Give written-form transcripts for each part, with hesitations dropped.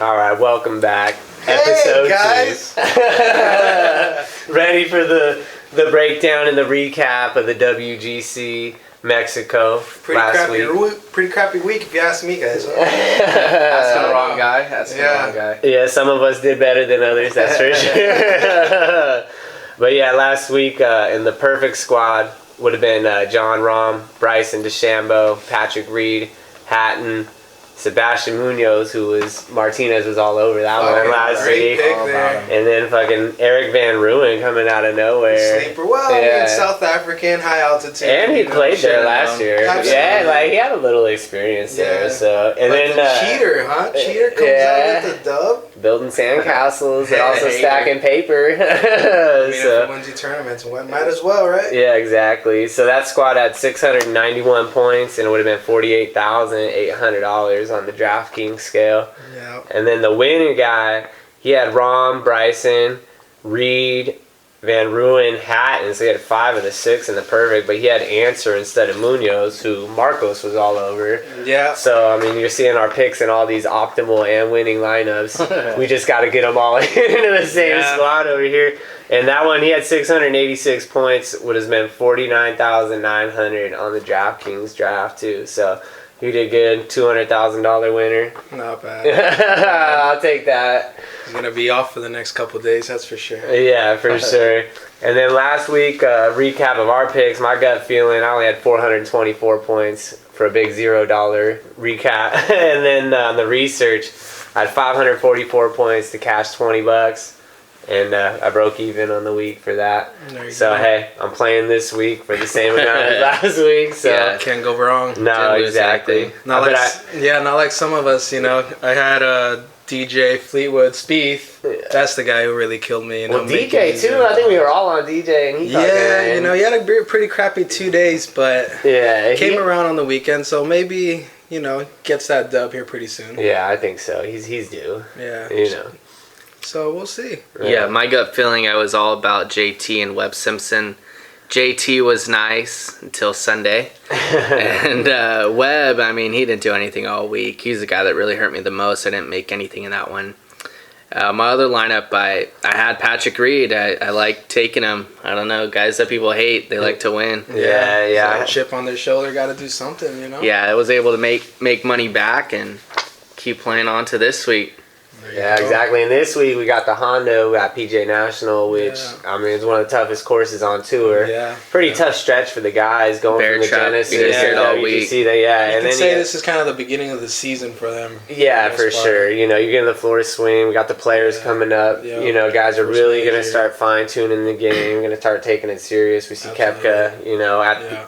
All right, welcome back. Hey, Episode guys. 2. Ready for the breakdown and the recap of the WGC Mexico last week. Pretty crappy week, if you ask me, guys. That's the wrong guy. That's the wrong guy. Yeah, some of us did better than others, that's for sure. But yeah, last week in the perfect squad would have been John Rahm, Bryson DeChambeau, Patrick Reed, Hatton, Sebastian Munoz, Martinez was all over that one last week. And then fucking Eric Van Rooyen coming out of nowhere. Sleeper. Well, I mean, South African, high altitude. And he played there last year. Absolutely. Yeah, like he had a little experience there. So and like then Cheater, huh? Cheater comes out with the dub. Building sandcastles and also stacking paper. So wins you tournaments, might as well, right? Yeah, exactly. So that squad had 691 points, and it would have been $48,800 on the DraftKings scale. Yeah. And then the winning guy, he had Rahm, Bryson, Reed, Van Rooyen, Hatton. So he had 5 of the 6 in the perfect, but he had Answer instead of Munoz, who Marcos was all over. Yeah. So, I mean, you're seeing our picks in all these optimal and winning lineups. We just got to get them all into the same squad over here. And that one, he had 686 points, would have been $49,900 on the DraftKings draft, too. So, he did good. $200,000 winner. Not bad. I'll take that. He's going to be off for the next couple of days, that's for sure. Yeah, for sure. And then last week, recap of our picks. My gut feeling, I only had 424 points for a big $0 recap. And then on the research, I had 544 points to cash $20. And I broke even on the week for that. So, hey, I'm playing this week for the same amount as last week. So yeah, can't go wrong. No, exactly. Not like some of us, you know. I had DJ Fleetwood Spieth. That's the guy who really killed me. Well, DJ too. I think we were all on DJ, and he he had a pretty crappy 2 days, but came around on the weekend, so maybe gets that dub here pretty soon. Yeah, I think so. He's due. Yeah, So we'll see. Yeah, my gut feeling, I was all about JT and Webb Simpson. JT was nice until Sunday. And Webb, I mean, he didn't do anything all week. He's the guy that really hurt me the most. I didn't make anything in that one. My other lineup, I had Patrick Reed. I like taking him. I don't know, guys that people hate, they like to win. Yeah. Chip on their shoulder, got to do something, Yeah, I was able to make money back and keep playing on to this week. Yeah, exactly. And this week we got the Honda, we got PJ National, which I mean is one of the toughest courses on tour. Yeah, pretty tough stretch for the guys going Bear from the trap. Genesis. All week. You can say this is kind of the beginning of the season for them. Yeah, for sure. You're getting the Florida swing. We got the players coming up. Yeah. Guys are really going to start fine tuning the game. We're going to start taking it serious. We see Koepka,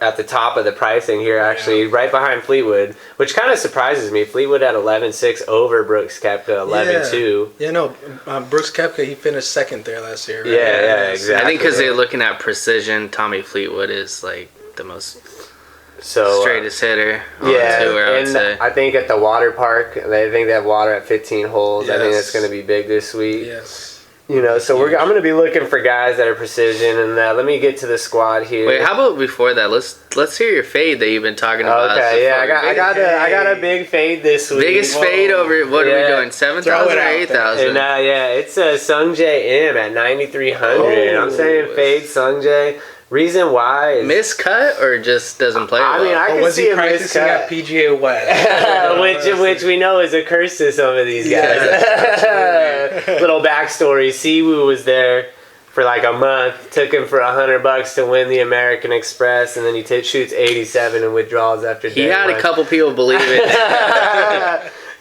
at the top of the pricing here, actually, right behind Fleetwood, which kind of surprises me. Fleetwood at 11.6 over Brooks Koepka 11.2. Yeah, no, Brooks Koepka, he finished second there last year. Right? Yeah, exactly. I think because they're looking at precision, Tommy Fleetwood is like the most straightest hitter on tour, I would say. I think at the water park, I think they have water at 15 holes. I think that's going to be big this week. Yes. So I'm going to be looking for guys that are precision, and let me get to the squad here. Wait, how about before that? Let's hear your fade that you've been talking about. Okay, I got a big fade this week. Biggest fade over. What are we doing? 7,000 or 8,000? And it's Sungjae M at 9,300. I'm saying fade Sungjae. Reason why is miscut or just doesn't play well? I mean, I can see a practicing miscut at PGA West, which we know is a curse to some of these guys. Little backstory: Siwoo was there for like a month. Took him for $100 to win the American Express, and then he shoots 87 and withdrawals after. He had a couple people believe it.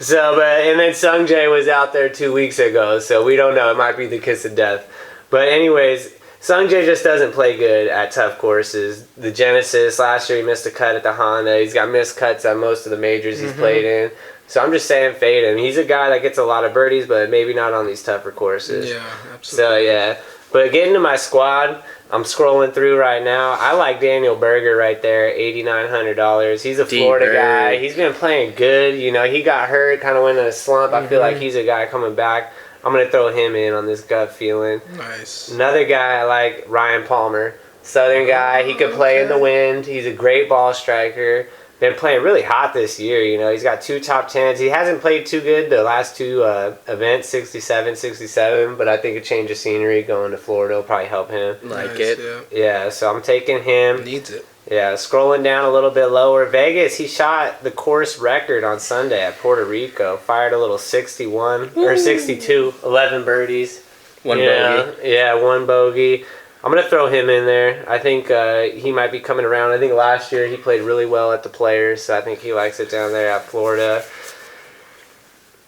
And then Sungjae was out there 2 weeks ago, so we don't know. It might be the kiss of death. But anyways, Sungjae just doesn't play good at tough courses. The Genesis, last year he missed a cut at the Honda. He's got missed cuts at most of the majors he's played in. So I'm just saying fade him. He's a guy that gets a lot of birdies, but maybe not on these tougher courses. Yeah, absolutely. So, But getting to my squad, I'm scrolling through right now. I like Daniel Berger right there, $8,900. He's a Florida guy. He's been playing good. He got hurt, kind of went in a slump. I feel like he's a guy coming back. I'm going to throw him in on this gut feeling. Nice. Another guy I like, Ryan Palmer. Southern guy. He could play in the wind. He's a great ball striker. been playing really hot this year. You know, he's got 2 top 10s. He hasn't played too good the last 2 events, 67, but I think a change of scenery going to Florida will probably help him. Like it. Yeah, so I'm taking him. Needs it. Yeah, scrolling down a little bit lower. Vegas, he shot the course record on Sunday at Puerto Rico. Fired a little 61 or 62, 11 birdies. One bogey. Yeah, 1 bogey. I'm going to throw him in there. I think he might be coming around. I think last year he played really well at the Players, so I think he likes it down there at Florida.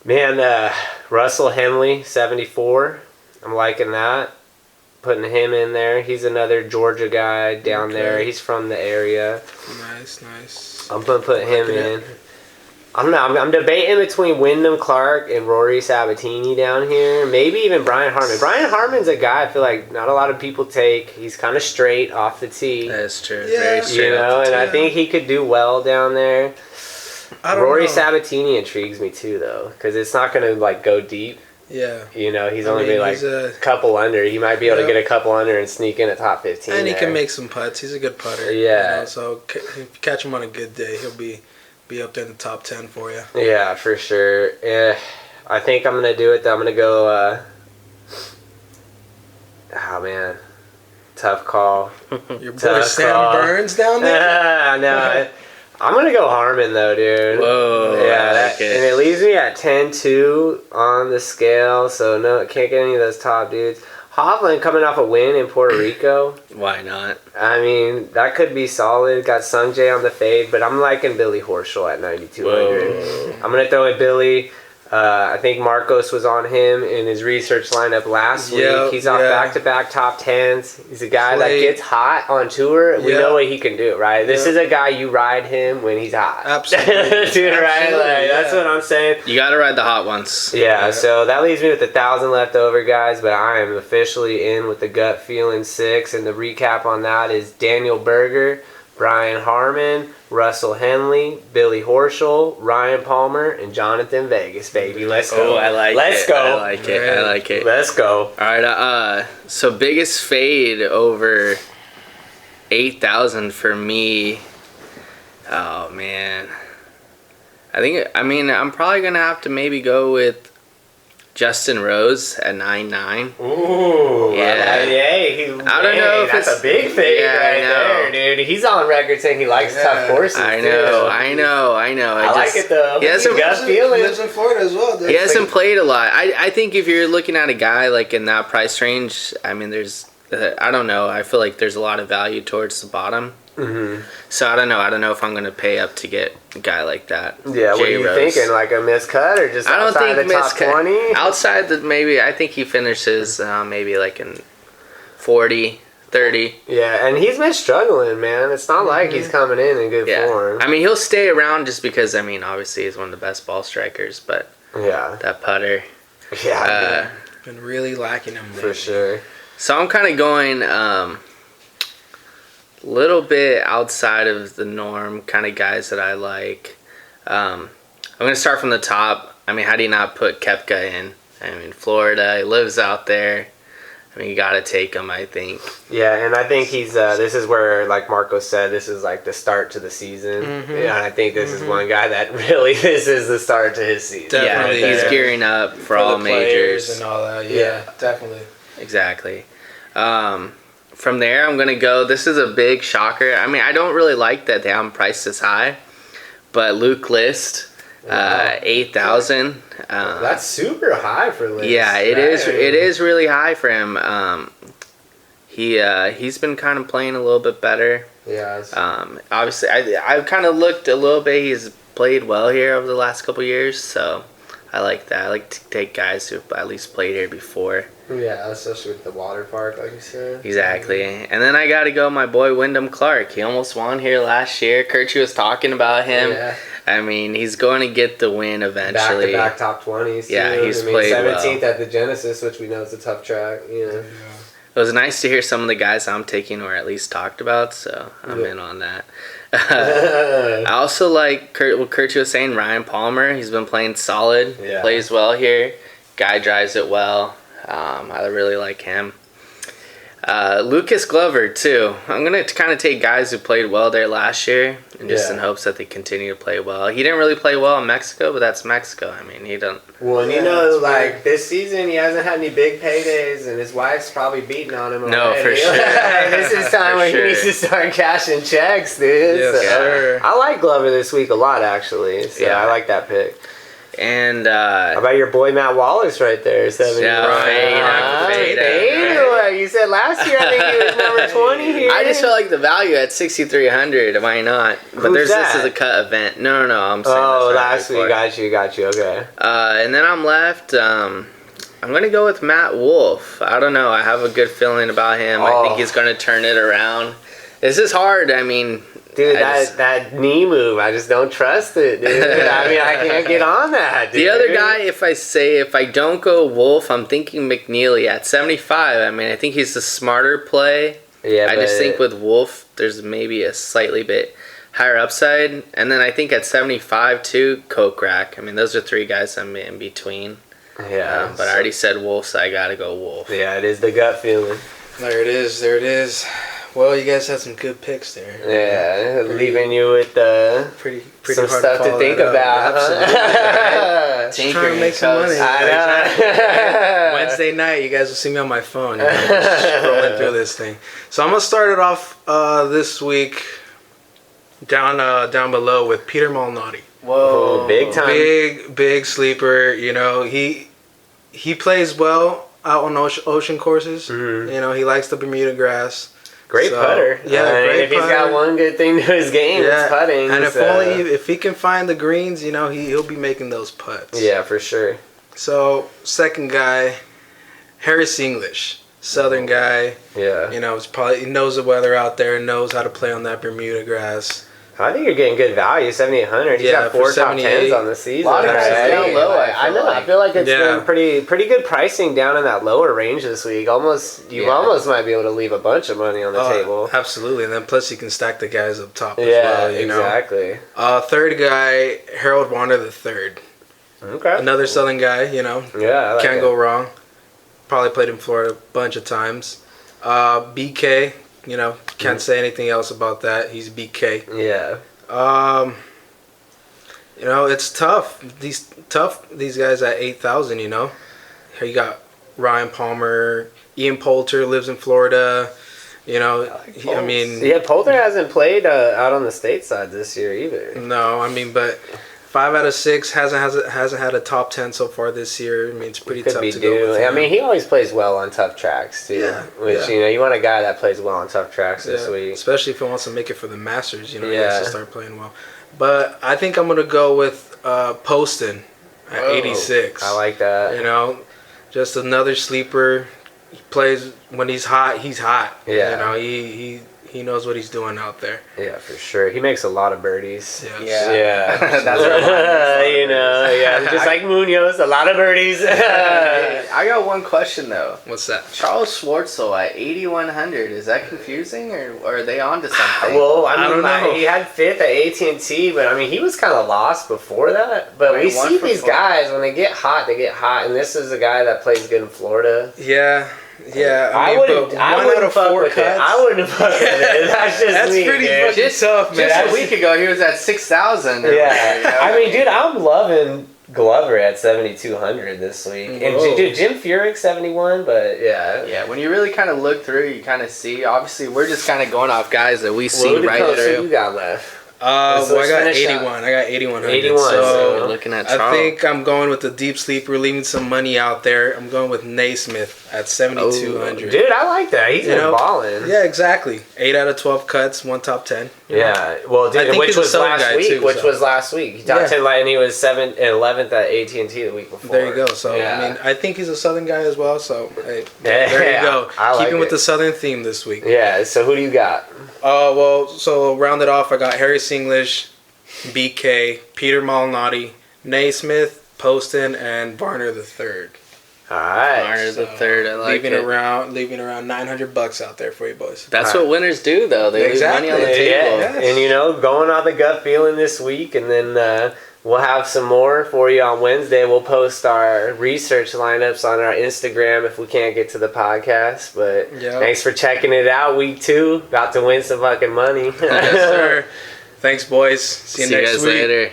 Man, Russell Henley, 74. I'm liking that. Putting him in there. He's another Georgia guy down there. He's from the area. Nice. I'm going to put him in. I'm debating between Wyndham Clark and Rory Sabatini down here. Maybe even Brian Harman. Brian Harman's a guy I feel like not a lot of people take. He's kind of straight off the tee. That's true. Yeah. Very straight. You know, and I think he could do well down there. Rory know. Sabatini intrigues me too, though, because it's not going to like go deep. Yeah. You know, he's only been like a couple under. He might be able to get a couple under and sneak in a top 15. And he can make some putts. He's a good putter. Yeah. You know, so if you catch him on a good day, he'll be up there in the top 10 for you. Yeah, for sure. Yeah, I think I'm gonna do it. Though. I'm gonna go. Oh man, tough call. Your boy Sam Burns down there. No, I'm gonna go Harman though, dude. Whoa. Yeah, and it leaves me at 10-2 on the scale. So no, can't get any of those top dudes. Hovland coming off a win in Puerto Rico. Why not? I mean, that could be solid. Got Sung Jae on the fade, but I'm liking Billy Horschel at 9,200. I'm going to throw in Billy. I think Marcos was on him in his research lineup last week. He's off back-to-back top 10s. He's a guy that gets hot on tour. We know what he can do, right? This is a guy you ride him when he's hot. Absolutely. Dude, right? Like, that's what I'm saying. You got to ride the hot ones. Yeah, so that leaves me with 1,000 left over, guys, but I am officially in with the gut feeling 6, and the recap on that is Daniel Berger, Brian Harman, Russell Henley, Billy Horschel, Ryan Palmer, and Jonathan Vegas, baby. Let's go. Oh, I like it. Let's go. I like it. I like it. Let's go. All right. So biggest fade over 8,000 for me. Oh man. I'm probably gonna have to maybe go with Justin Rose at 9.9. Ooh, yeah. I don't know if that's a big fade there, dude. He's on record saying he likes tough courses. I know. I like it though. He hasn't lives in Florida as well. He hasn't played a lot. I think if you're looking at a guy like in that price range, I mean, there's I don't know. I feel like there's a lot of value towards the bottom. Mm-hmm. So I don't know if I'm going to pay up to get a guy like that. Yeah, what are you thinking? Like a miscut or just outside the top 20? Outside the maybe. I think he finishes maybe like in 40, 30. Yeah, and he's been struggling, man. It's not like he's coming in good form. I mean, he'll stay around just because, I mean, obviously he's one of the best ball strikers, but that putter. Yeah, been really lacking him lately. For sure. So I'm kind of going little bit outside of the norm kind of guys that I like. I'm going to start from the top. I mean, how do you not put Koepka in? I mean, Florida, he lives out there. I mean, you got to take him, I think. Yeah, and I think he's, this is where, like Marco said, this is like the start to the season. Mm-hmm. Yeah, and I think this is one guy that really, this is the start to his season. Definitely. Yeah, he's gearing up for all majors. And all that, yeah, definitely. Exactly. From there, I'm going to go, this is a big shocker. I mean, I don't really like that they haven't priced this high, but Luke List, 8,000. That's super high for List. Yeah, it is. It is really high for him. He's been kind of playing a little bit better. Yeah. Obviously, I've kind of looked a little bit. He's played well here over the last couple years, so I like that. I like to take guys who've at least played here before. Yeah, especially with the water park, like you said. Exactly. And then I got to go my boy Wyndham Clark. He almost won here last year. Kirchie was talking about him. Yeah. I mean, he's going to get the win eventually. Back-to-back top 20s, too. Yeah, he's played 17th well. at the Genesis, which we know is a tough track, you know. Yeah. It was nice to hear some of the guys I'm taking were at least talked about, so I'm in on that. I also like what Kirchie was saying, Ryan Palmer. He's been playing solid, plays well here. Guy drives it well. I really like him. Lucas Glover too. I'm gonna kind of take guys who played well there last year, and just in hopes that they continue to play well. He didn't really play well in Mexico, but that's Mexico. I mean, he don't. Well, you know, like this season, he hasn't had any big paydays, and his wife's probably beating on him. No, for sure. This is time when he needs to start cashing checks, dude. Yes, sir. I like Glover this week a lot, actually. So I like that pick. And how about your boy Matt Wallace right there? 70. You said last year I think he was number 20 here. I just felt like the value at 6,300. Why not? But this is a cut event. No. I'm saying last week. Got you. Okay. And then I'm left. I'm gonna go with Matt Wolff. I don't know. I have a good feeling about him. I think he's gonna turn it around. This is hard. I mean. Dude, that knee move, I just don't trust it, dude. I mean, I can't get on that, dude. The other guy, if I don't go Wolf, I'm thinking McNeely at 75. I mean, I think he's the smarter play. Yeah, I just think with Wolf, there's maybe a slightly bit higher upside. And then I think at 75, too, Kokrak. I mean, those are three guys I'm in between. Yeah. But I already said Wolf, so I got to go Wolf. Yeah, it is the gut feeling. There it is. Well, you guys had some good picks there. Yeah, leaving you with pretty some hard stuff to think about. Just trying to make some money. I know. Wednesday night, you guys will see me on my phone. You know, just scrolling through this thing. So I'm gonna start it off this week down below with Peter Malnati. Whoa, big time. Big sleeper. You know, he plays well out on ocean courses. Mm-hmm. You know, he likes the Bermuda grass. Great putter. Yeah, if he's got one good thing to his game, it's putting. And if he can find the greens, you know, he'll be making those putts. Yeah, for sure. So, second guy, Harris English. Southern guy. Yeah. You know, he knows the weather out there, knows how to play on that Bermuda grass. I think you're getting good value, 7,800. He's got 4 top 10s on the season. A lot of guys down low. I know. I feel like it's been pretty good pricing down in that lower range this week. You almost might be able to leave a bunch of money on the table. Absolutely, and then plus you can stack the guys up top as well. You exactly. know? Third guy, Harold Warner III. Okay. Another Southern guy. You know. Yeah. Can't go wrong. Probably played in Florida a bunch of times. BK. You know, can't say anything else about that. He's BK. Yeah. You know, it's tough. These guys at 8,000. You know, here you got Ryan Palmer, Ian Poulter lives in Florida. You know, Poulter hasn't played out on the stateside this year either. No, I mean, but 5 out of 6 hasn't had a top 10 so far this year. I mean, it's pretty tough to go with him. I mean, he always plays well on tough tracks too. Yeah, you know, you want a guy that plays well on tough tracks this week, especially if he wants to make it for the Masters. You know, he has to start playing well. But I think I'm gonna go with Poston at 86. I like that. You know, just another sleeper. He plays when he's hot. He's hot. Yeah. You know, he knows what he's doing out there. Yeah, for sure. He makes a lot of birdies. Yes. Yeah. That's you know, just like Munoz, a lot of birdies. I got one question though. What's that? Charles Schwartzel at 8,100. Is that confusing, or are they on to something? Well, I don't know. He had 5th at AT&T, but I mean, he was kind of lost before that. But we see these guys when they get hot, and this is a guy that plays good in Florida. Yeah. Yeah, I wouldn't fuck with it. I wouldn't fuck with it. That's just That's me, pretty dude. fucking tough, man. Just a week ago, he was at 6,000. Yeah. I mean, dude, I'm loving Glover at 7,200 this week. Whoa. And dude, Jim Furyk 71, but yeah. Yeah, when you really kind of look through, you kind of see. Obviously, we're just kind of going off guys that we see right there. What you got left? I got 81. I got 8,100. 81. So we're looking at Charles. I think I'm going with the deep sleeper, leaving some money out there. I'm going with Naismith at 7,200. Dude, I like that. He's been balling. Yeah, exactly. 8 out of 12 cuts, 1 top 10. Yeah. Well, dude, which was last week. He top 10, and he was 11th at AT&T the week before. There you go. So I mean, I think he's a Southern guy as well. So hey, there you go. Keeping with the Southern theme this week. Yeah. So who do you got? So round it off, I got Harris English, BK, Peter Malnati, Naismith, Poston, and Varner III. All right. Varner III, I like leaving around $900 out there for you boys. That's what winners do, though. They leave money on the table. Yeah. And, you know, going on the gut feeling this week, and then we'll have some more for you on Wednesday. We'll post our research lineups on our Instagram if we can't get to the podcast. But thanks for checking it out. Week 2, about to win some fucking money. Yes, sir. Thanks, boys. See you next guys week. later.